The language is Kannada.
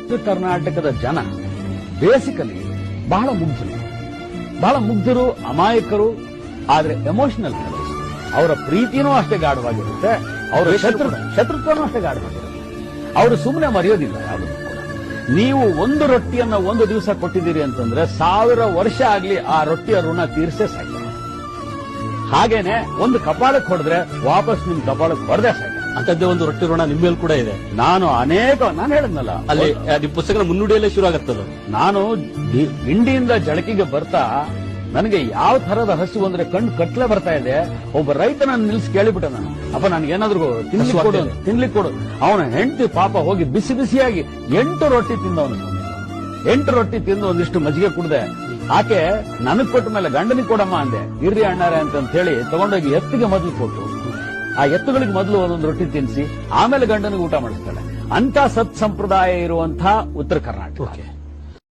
ಉತ್ತರ ಕರ್ನಾಟಕದ ಜನ ಬೇಸಿಕಲಿ ಬಹಳ ಮುಗ್ಧರು, ಅಮಾಯಕರು, ಆದ್ರೆ ಎಮೋಷನಲ್ ಫೆಲೋಸ್. ಅವರ ಪ್ರೀತಿನೂ ಅಷ್ಟೇ ಗಾಢವಾಗಿರುತ್ತೆ, ಅವರ ಶತ್ರುತ್ವನೂ ಅಷ್ಟೇ ಗಾಢವಾಗಿರುತ್ತೆ. ಅವರು ಸುಮ್ಮನೆ ಮರೆಯೋದಿಲ್ಲ ಯಾವುದನ್ನು ಕೂಡ. ನೀವು ಒಂದು ರೊಟ್ಟಿಯನ್ನ ಒಂದು ದಿವಸ ಕೊಟ್ಟಿದ್ದೀರಿ ಅಂತಂದ್ರೆ 1000 ವರ್ಷ ಆಗ್ಲಿ ಆ ರೊಟ್ಟಿಯ ಋಣ ತೀರ್ಸೇ ಸಾಧ್ಯ. ಹಾಗೇನೆ ಒಂದು ಕಪಾಳಕ್ಕೆ ಹೊಡೆದ್ರೆ ವಾಪಸ್ ನಿಮ್ ಕಪಾಳಕ್ಕೆ ಹೊಡೆದೇ ಸಾಧ್ಯ. ಅಂತದ್ದೇ ಒಂದು ರೊಟ್ಟಿ ಋಣ ನಿಮ್ಮ ಮೇಲೆ ಕೂಡ ಇದೆ. ನಾನು ಹೇಳಿದ್ನಲ್ಲ, ಅಲ್ಲಿ ನಿಮ್ಮ ಪುಸ್ತಕದ ಮುನ್ನುಡಿಯಲ್ಲೇ ಶುರು ಆಗತ್ತದ. ನಾನು ಇಂಡಿಯಿಂದ ಜಳಕಿಗೆ ಬರ್ತಾ ನನಗೆ ಯಾವ ತರದ ಹಸು ಅಂದ್ರೆ ಕಣ್ಣು ಕಟ್ಲೆ ಬರ್ತಾ ಇದೆ. ಒಬ್ಬ ರೈತನ ನಿಲ್ಸಿ ಕೇಳಿಬಿಟ್ಟೆ ನಾನು, ಅಪ್ಪ ನನಗೇನಾದ್ರೂ ತಿನ್ಲಿಕ್ಕೆ ಕೊಡು. ಅವನ ಹೆಂಡತಿ ಪಾಪ ಹೋಗಿ ಬಿಸಿ ಬಿಸಿಯಾಗಿ 8 ರೊಟ್ಟಿ ತಿಂದವನು. 8 ರೊಟ್ಟಿ ತಿಂದು ಒಂದಿಷ್ಟು ಮಜ್ಜಿಗೆ ಕುಡ್ದೆ. ಆಕೆ ನನಗ್ ಕೊಟ್ಟ ಮೇಲೆ ಗಂಡನಿಗೆ ಕೊಡಮ್ಮ ಅಂದೆ. ಇರ್ರಿ ಅಣ್ಣಾರೆ ಅಂತ ಹೇಳಿ ತಗೊಂಡೋಗಿ ಎತ್ತಿಗೆ ಮೊದಲು ಕೊಟ್ಟು, ಆ ಎತ್ತುಗಳಿಗೆ ಮೊದಲು ಒಂದೊಂದು ರೊಟ್ಟಿ ತಿನ್ನಿಸಿ ಆಮೇಲೆ ಗಂಡನಿಗೆ ಊಟ ಮಾಡಿಸ್ತಾಳೆ. ಅಂತ ಸತ್ ಸಂಪ್ರದಾಯ ಇರುವಂತಹ ಉತ್ತರ ಕರ್ನಾಟಕ.